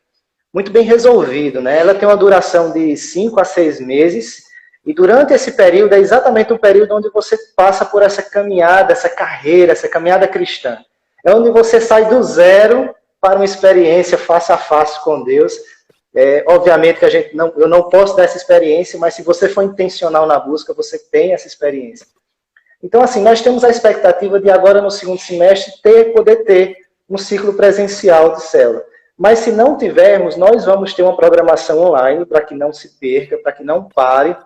muito bem resolvido, né? Ela tem uma duração de 5 a 6 meses, e durante esse período é exatamente um período onde você passa por essa caminhada, essa carreira, essa caminhada cristã. É onde você sai do zero para uma experiência face a face com Deus. Obviamente que eu não posso dar essa experiência, mas se você for intencional na busca, você tem essa experiência. Então, assim, nós temos a expectativa de agora, no segundo semestre, poder ter um ciclo presencial de célula. Mas se não tivermos, nós vamos ter uma programação online para que não se perca, para que não pare.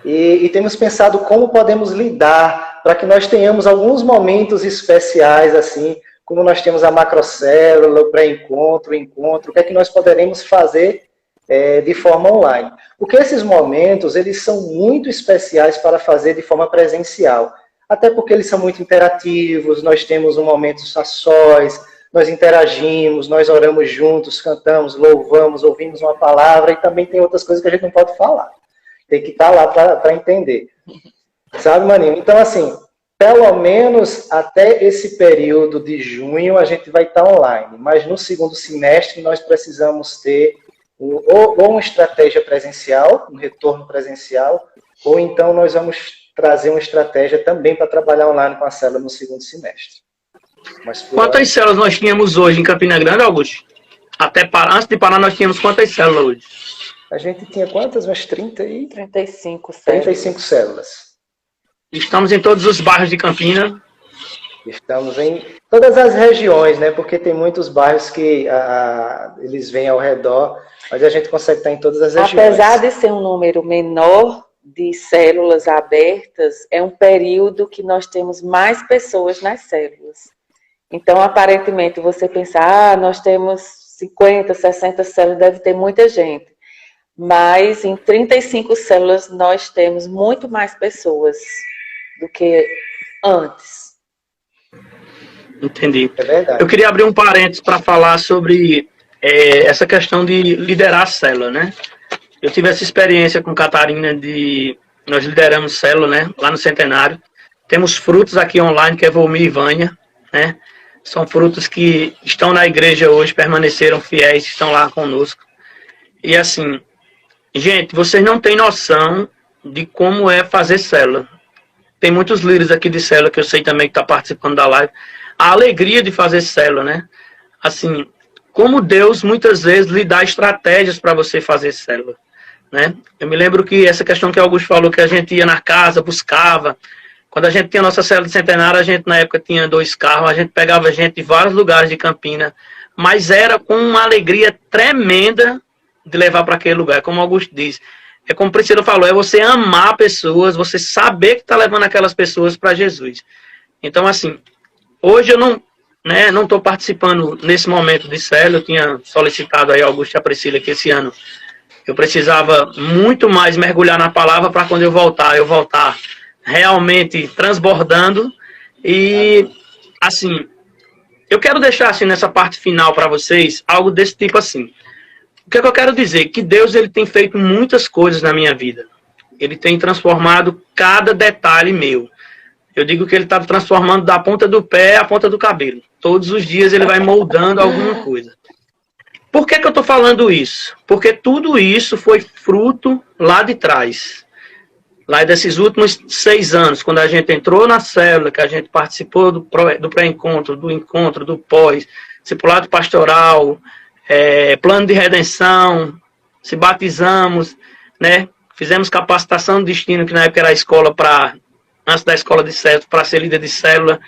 E temos pensado como podemos lidar para que nós tenhamos alguns momentos especiais, assim, como nós temos a macrocélula, o pré-encontro, o encontro, o que é que nós poderemos fazer de forma online. Porque esses momentos, eles são muito especiais para fazer de forma presencial. Até porque eles são muito interativos, nós temos um momento a sós, nós interagimos, nós oramos juntos, cantamos, louvamos, ouvimos uma palavra e também tem outras coisas que a gente não pode falar. Tem que estar lá para entender. Sabe, Maninho? Então, assim, pelo menos até esse período de junho a gente vai estar online, mas no segundo semestre nós precisamos ter ou uma estratégia presencial, um retorno presencial, ou então nós vamos trazer uma estratégia também para trabalhar online com a célula no segundo semestre. Quantas células nós tínhamos hoje em Campina Grande, Augusto? Antes de parar, nós tínhamos quantas células hoje? A gente tinha quantas? Umas 35 células. 35 células. Estamos em todos os bairros de Campina. Estamos em todas as regiões, né? Porque tem muitos bairros que eles vêm ao redor, mas a gente consegue estar em todas as regiões. Apesar de ser um número menor de células abertas, é um período que nós temos mais pessoas nas células. Então, aparentemente, você pensa, nós temos 50, 60 células, deve ter muita gente. Mas em 35 células nós temos muito mais pessoas do que antes. Entendi. É verdade. Eu queria abrir um parênteses para falar sobre essa questão de liderar a célula, né? Eu tive essa experiência com Catarina nós lideramos célula, né? Lá no Centenário. Temos frutos aqui online, que é Volmir e Vânia, né? São frutos que estão na igreja hoje, permaneceram fiéis, estão lá conosco. E assim, gente, vocês não têm noção de como é fazer célula. Tem muitos líderes aqui de célula que eu sei também que estão participando da live. A alegria de fazer célula, né? Assim, como Deus muitas vezes lhe dá estratégias para você fazer célula, né? Eu me lembro que essa questão que o Augusto falou, que a gente ia na casa, buscava. Quando a gente tinha a nossa célula de Centenário, a gente na época tinha 2 carros, a gente pegava gente de vários lugares de Campina, mas era com uma alegria tremenda de levar para aquele lugar, como o Augusto disse. É como o Priscila falou, é você amar pessoas, você saber que está levando aquelas pessoas para Jesus. Então, assim, hoje eu não estou participando nesse momento de célula, eu tinha solicitado aí ao Augusto e a Priscila que esse ano eu precisava muito mais mergulhar na palavra para quando eu voltar realmente transbordando. E, assim, eu quero deixar assim nessa parte final para vocês algo desse tipo assim. O que é que eu quero dizer? Que Deus ele tem feito muitas coisas na minha vida. Ele tem transformado cada detalhe meu. Eu digo que ele está transformando da ponta do pé à ponta do cabelo. Todos os dias ele vai moldando alguma coisa. Por que eu estou falando isso? Porque tudo isso foi fruto lá de trás. Lá desses últimos 6 anos, quando a gente entrou na célula, que a gente participou do pré-encontro, do encontro, do pós, discipulado pastoral, plano de redenção, se batizamos, né? Fizemos capacitação de destino, que na época era a escola antes da escola de célula, para ser líder de célula.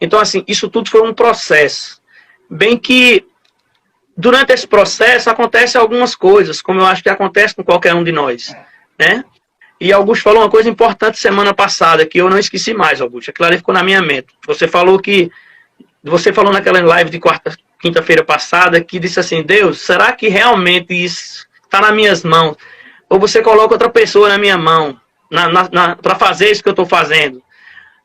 Então, assim, isso tudo foi um processo. Bem que, durante esse processo, acontecem algumas coisas, como eu acho que acontece com qualquer um de nós, né? E Augusto falou uma coisa importante semana passada, que eu não esqueci mais, Augusto. Aquilo ali ficou na minha mente. Você falou naquela live de quinta-feira passada, que disse assim, Deus, será que realmente isso está nas minhas mãos? Ou você coloca outra pessoa na minha mão para fazer isso que eu estou fazendo?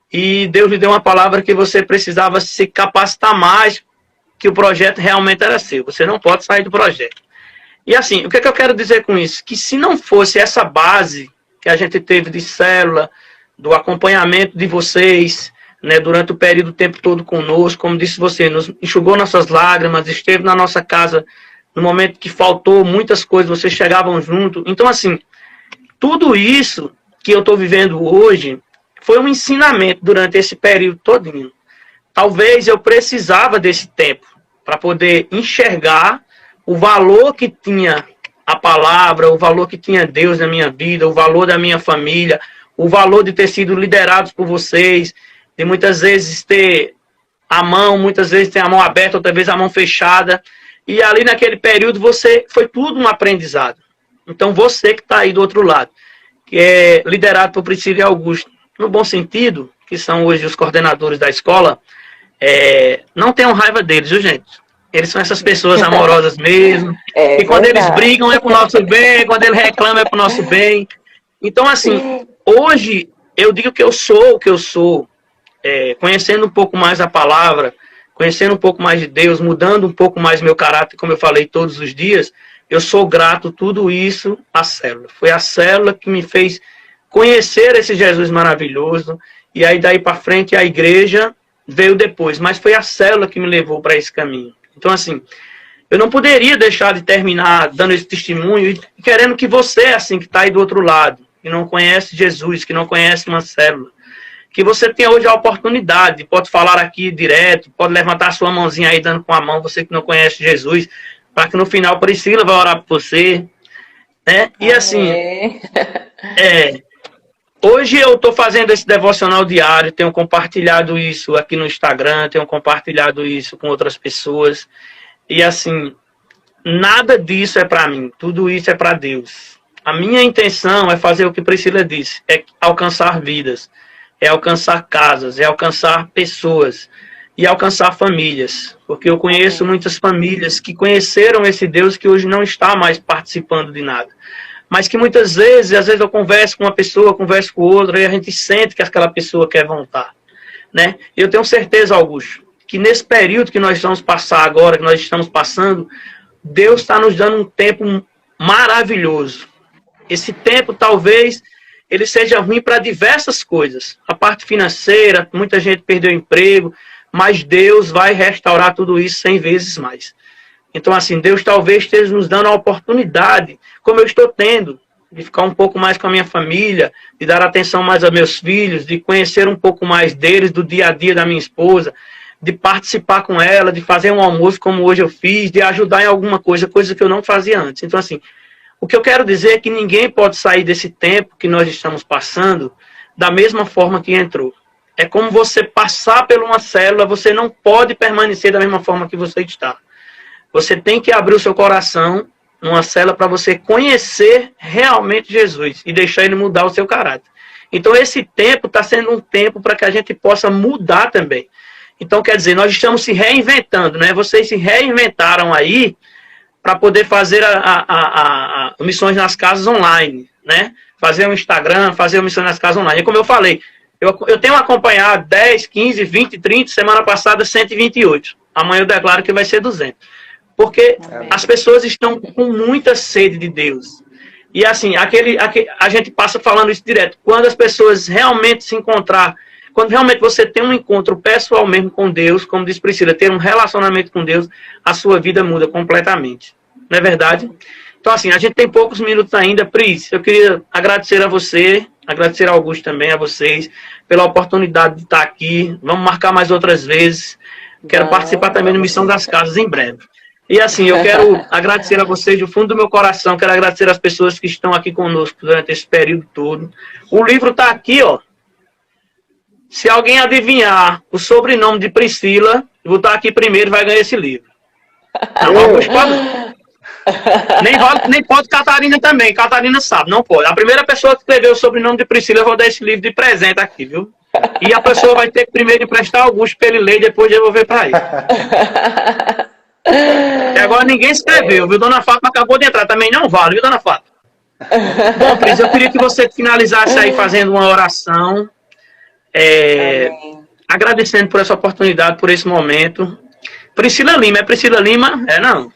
E Deus lhe deu uma palavra que você precisava se capacitar mais, que o projeto realmente era seu. Você não pode sair do projeto. E assim, o que é que eu quero dizer com isso? Que se não fosse essa base que a gente teve de célula, do acompanhamento de vocês, né, durante o período, o tempo todo conosco, como disse você, nos enxugou nossas lágrimas, esteve na nossa casa no momento que faltou muitas coisas, vocês chegavam junto. Então, assim, tudo isso que eu estou vivendo hoje foi um ensinamento durante esse período todinho. Talvez eu precisava desse tempo para poder enxergar o valor que tinha a palavra, o valor que tinha Deus na minha vida, o valor da minha família, o valor de ter sido liderados por vocês, de muitas vezes ter a mão, muitas vezes ter a mão aberta, outra vez a mão fechada. E ali naquele período foi tudo um aprendizado. Então você que está aí do outro lado, que é liderado por Priscila e Augusto, no bom sentido, que são hoje os coordenadores da escola, não tenham raiva deles, viu, gente? Eles são essas pessoas amorosas mesmo. E quando eles brigam é pro nosso bem, quando eles reclamam é pro nosso bem. Então, assim, hoje eu digo que eu sou o que eu sou, conhecendo um pouco mais a palavra, conhecendo um pouco mais de Deus, mudando um pouco mais meu caráter, como eu falei todos os dias, eu sou grato tudo isso à célula. Foi a célula que me fez conhecer esse Jesus maravilhoso, e aí daí para frente a igreja veio depois, mas foi a célula que me levou para esse caminho. Então, assim, eu não poderia deixar de terminar dando esse testemunho e querendo que você, assim, que está aí do outro lado, que não conhece Jesus, que não conhece uma célula, que você tenha hoje a oportunidade, pode falar aqui direto, pode levantar a sua mãozinha aí dando com a mão, você que não conhece Jesus, para que no final Priscila vai orar por você, né? E assim, hoje eu estou fazendo esse devocional diário, tenho compartilhado isso aqui no Instagram, tenho compartilhado isso com outras pessoas, e assim, nada disso é para mim, tudo isso é para Deus. A minha intenção é fazer o que Priscila disse, é alcançar vidas, é alcançar casas, é alcançar pessoas e alcançar famílias. Porque eu conheço muitas famílias que conheceram esse Deus que hoje não está mais participando de nada. Mas que muitas vezes, às vezes eu converso com uma pessoa, converso com outra, e a gente sente que aquela pessoa quer voltar. Né? Eu tenho certeza, Augusto, que nesse período que nós vamos passar agora, que nós estamos passando, Deus está nos dando um tempo maravilhoso. Esse tempo, talvez, ele seja ruim para diversas coisas. A parte financeira, muita gente perdeu emprego, mas Deus vai restaurar tudo isso 100 vezes mais. Então, assim, Deus talvez esteja nos dando a oportunidade, como eu estou tendo, de ficar um pouco mais com a minha família, de dar atenção mais aos meus filhos, de conhecer um pouco mais deles, do dia a dia da minha esposa, de participar com ela, de fazer um almoço como hoje eu fiz, de ajudar em alguma coisa, coisa que eu não fazia antes. Então, assim, o que eu quero dizer é que ninguém pode sair desse tempo que nós estamos passando da mesma forma que entrou. É como você passar por uma célula, você não pode permanecer da mesma forma que você está. Você tem que abrir o seu coração numa célula para você conhecer realmente Jesus e deixar ele mudar o seu caráter. Então esse tempo está sendo um tempo para que a gente possa mudar também. Então quer dizer, nós estamos se reinventando, né? Vocês se reinventaram aí para poder fazer missões nas casas online, né? Fazer um Instagram, fazer missões nas casas online. E como eu falei, eu tenho acompanhado 10, 15, 20, 30, semana passada 128. Amanhã eu declaro que vai ser 200. Porque as pessoas estão com muita sede de Deus. E assim, a gente passa falando isso direto. Quando as pessoas realmente se encontrar, quando realmente você tem um encontro pessoal mesmo com Deus, como diz Priscila, ter um relacionamento com Deus, a sua vida muda completamente. Não é verdade? Então, assim, a gente tem poucos minutos ainda. Pris, eu queria agradecer a você, agradecer ao Augusto também, a vocês, pela oportunidade de estar aqui. Vamos marcar mais outras vezes. Quero participar também da Missão das Casas em breve. E assim, eu quero agradecer a vocês do fundo do meu coração, quero agradecer as pessoas que estão aqui conosco durante esse período todo. O livro está aqui, ó. Se alguém adivinhar o sobrenome de Priscila, eu vou estar aqui primeiro e vai ganhar esse livro. Não, Augusto pode... nem pode Catarina também, Catarina sabe, não pode. A primeira pessoa que escreveu o sobrenome de Priscila, eu vou dar esse livro de presente aqui, viu? E a pessoa vai ter que primeiro emprestar Augusto para ele ler e depois devolver para ele. E agora ninguém escreveu, viu? Dona Fátima acabou de entrar, também não vale, viu, Dona Fátima? Bom, Pris, eu queria que você finalizasse aí fazendo uma oração, agradecendo por essa oportunidade, por esse momento. Priscila Lima, é Priscila Lima? É não?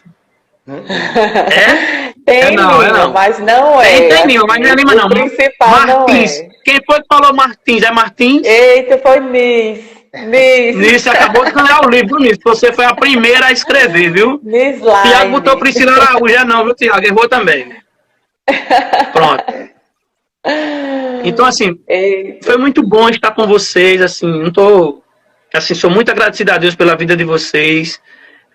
É? Tem não, Lima, não. mas não é. Tem Lima, mas não é Lima não. O principal Martins. não é. Quem foi que falou Martins? É Martins? Eita, foi Miss. Nisso, acabou de ganhar o livro, Nisso. Você foi a primeira a escrever, viu? Miss Tiago botou Priscila Araújo, não, viu, Tiago? Errou também. Pronto. Então, assim, foi muito bom estar com vocês, assim, sou muito agradecido a Deus pela vida de vocês.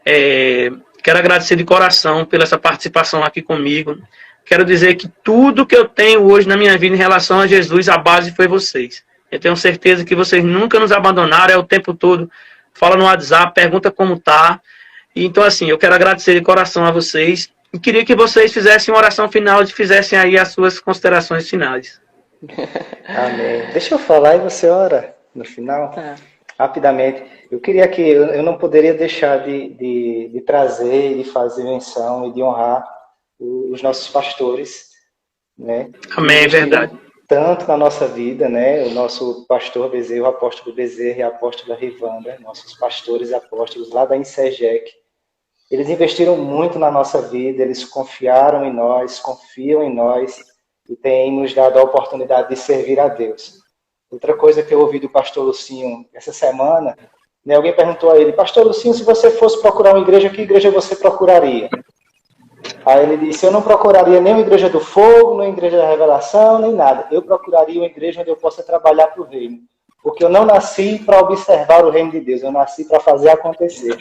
Quero agradecer de coração pela essa participação aqui comigo. Quero dizer que tudo que eu tenho hoje na minha vida em relação a Jesus, a base foi vocês. Eu tenho certeza que vocês nunca nos abandonaram, o tempo todo. Fala no WhatsApp, pergunta como tá. E, então, assim, eu quero agradecer de coração a vocês. E queria que vocês fizessem uma oração final e fizessem aí as suas considerações finais. Amém. Deixa eu falar e você ora no final. Rapidamente. Eu queria que eu não poderia deixar de trazer, de fazer menção e de honrar os nossos pastores, né? Amém, é verdade. Tanto na nossa vida, né? O nosso pastor Bezerra, o apóstolo Bezerra e a apóstola Rivanda, nossos pastores e apóstolos lá da INSEGEC, eles investiram muito na nossa vida, eles confiaram em nós, confiam em nós, e tem nos dado a oportunidade de servir a Deus. Outra coisa que eu ouvi do pastor Lucinho essa semana, né, alguém perguntou a ele, pastor Lucinho, se você fosse procurar uma igreja, que igreja você procuraria? Aí ele disse, eu não procuraria nem uma igreja do fogo, nem uma igreja da revelação, nem nada. Eu procuraria uma igreja onde eu possa trabalhar para o reino. Porque eu não nasci para observar o reino de Deus, eu nasci para fazer acontecer.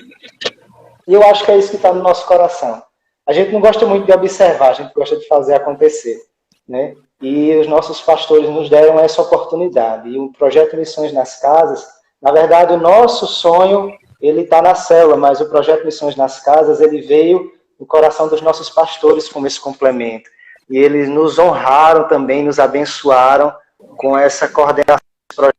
E eu acho que é isso que está no nosso coração. A gente não gosta muito de observar, a gente gosta de fazer acontecer, né? E os nossos pastores nos deram essa oportunidade. E o projeto Missões nas Casas, na verdade, o nosso sonho, ele está na célula, mas o projeto Missões nas Casas, ele veio no coração dos nossos pastores como esse complemento. E eles nos honraram também, nos abençoaram com essa coordenação do projeto.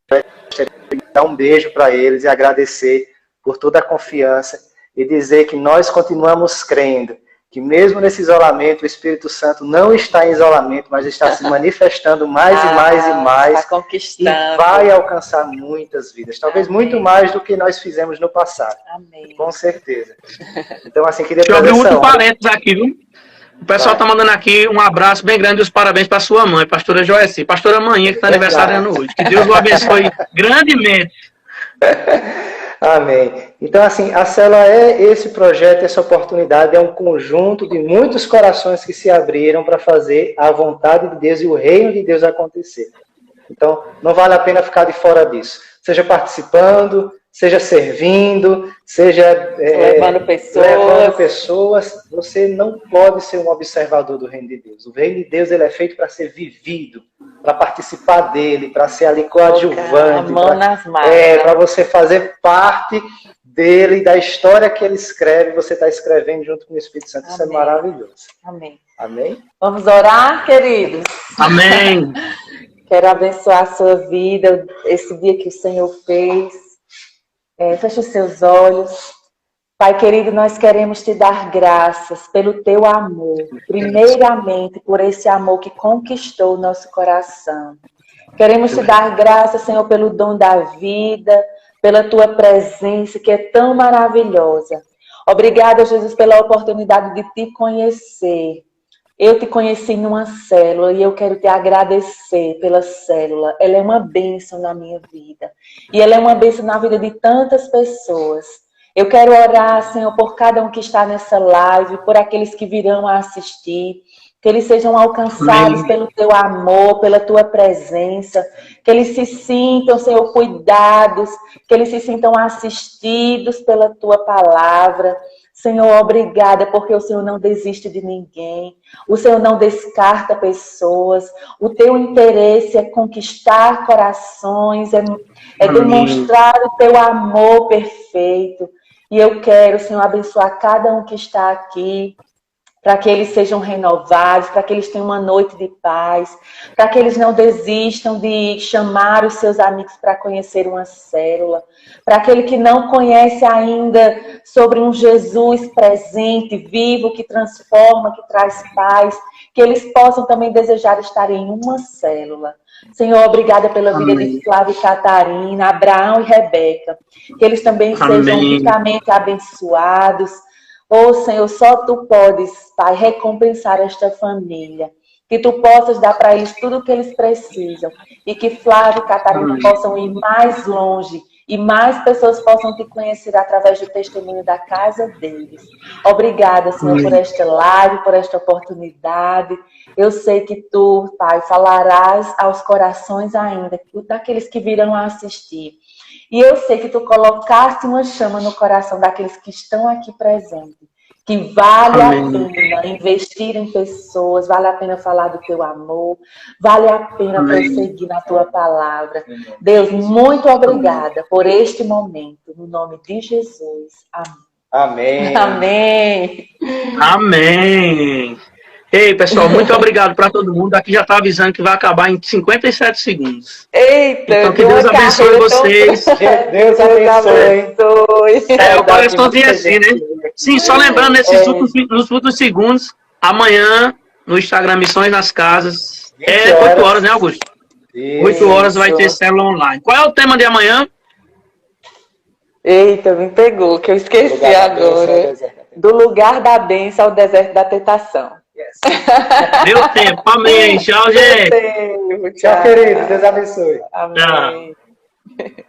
Dar um beijo para eles e agradecer por toda a confiança e dizer que nós continuamos crendo que mesmo nesse isolamento, o Espírito Santo não está em isolamento, mas está se manifestando mais e mais e mais. Está conquistando. E vai alcançar muitas vidas. Talvez Amém. Muito mais do que nós fizemos no passado. Amém. Com certeza. Então, assim, queria trazer essa honra. Deixa eu abrir um parênteses aqui, viu? O pessoal está mandando aqui um abraço bem grande e os parabéns para sua mãe, pastora Joeci. Pastora Maninha, que está aniversariando hoje. Que Deus o abençoe grandemente. Amém. Então, assim, a célula é esse projeto, essa oportunidade, é um conjunto de muitos corações que se abriram para fazer a vontade de Deus e o reino de Deus acontecer. Então, não vale a pena ficar de fora disso. Seja participando, seja servindo, seja levando pessoas. Você não pode ser um observador do reino de Deus. O reino de Deus ele é feito para ser vivido, para participar dele, para ser ali coadjuvante, para você fazer parte dele, da história que ele escreve, você está escrevendo junto com o Espírito Santo. Amém. Isso é maravilhoso. Amém. Amém? Vamos orar, queridos? Amém. Quero abençoar a sua vida, esse dia que o Senhor fez. Feche os seus olhos. Pai querido, nós queremos te dar graças pelo teu amor. Primeiramente, por esse amor que conquistou o nosso coração. Queremos te dar graças, Senhor, pelo dom da vida, pela tua presença, que é tão maravilhosa. Obrigada, Jesus, pela oportunidade de te conhecer. Eu te conheci numa célula e eu quero te agradecer pela célula. Ela é uma bênção na minha vida. E ela é uma bênção na vida de tantas pessoas. Eu quero orar, Senhor, por cada um que está nessa live, por aqueles que virão a assistir, que eles sejam alcançados Amém. Pelo teu amor, pela tua presença, que eles se sintam, Senhor, cuidados, que eles se sintam assistidos pela tua palavra. Senhor, obrigada, porque o Senhor não desiste de ninguém, o Senhor não descarta pessoas, o teu interesse é conquistar corações, é demonstrar o teu amor perfeito. E eu quero, Senhor, abençoar cada um que está aqui, para que eles sejam renovados, para que eles tenham uma noite de paz, para que eles não desistam de chamar os seus amigos para conhecer uma célula, para aquele que não conhece ainda sobre um Jesus presente, vivo, que transforma, que traz paz, que eles possam também desejar estar em uma célula. Senhor, obrigada pela vida de Flávia e Catarina, Abraão e Rebeca, que eles também sejam ricamente abençoados. Oh, Senhor, só Tu podes, Pai, recompensar esta família. Que Tu possas dar para eles tudo o que eles precisam. E que Flávio e Catarina possam ir mais longe. E mais pessoas possam Te conhecer através do testemunho da casa deles. Obrigada, Senhor, por esta live, por esta oportunidade. Eu sei que Tu, Pai, falarás aos corações ainda, daqueles que virão a assistir. E eu sei que Tu colocaste uma chama no coração daqueles que estão aqui presentes. Que vale a pena investir em pessoas, vale a pena falar do Teu amor, vale a pena prosseguir na Tua palavra. Deus, muito obrigada por este momento, no nome de Jesus. Amém. Amém. Amém. Amém. Ei, pessoal, muito obrigado para todo mundo. Aqui já está avisando que vai acabar em 57 segundos. Eita, então, que Deus abençoe vocês. Deus abençoe. O coraçãozinho assim, né? Sim, só lembrando, nos últimos segundos, amanhã, no Instagram Missões nas Casas, 8 horas, né, Augusto? Isso. 8 horas vai ter célula online. Qual é o tema de amanhã? Eita, me pegou, que eu esqueci agora. Do lugar da bênção ao deserto da tentação. Yes. Deu tempo. Amém. Tchau, gente. Deu tempo, Tchau, querido. Deus abençoe. Amém. Tchau.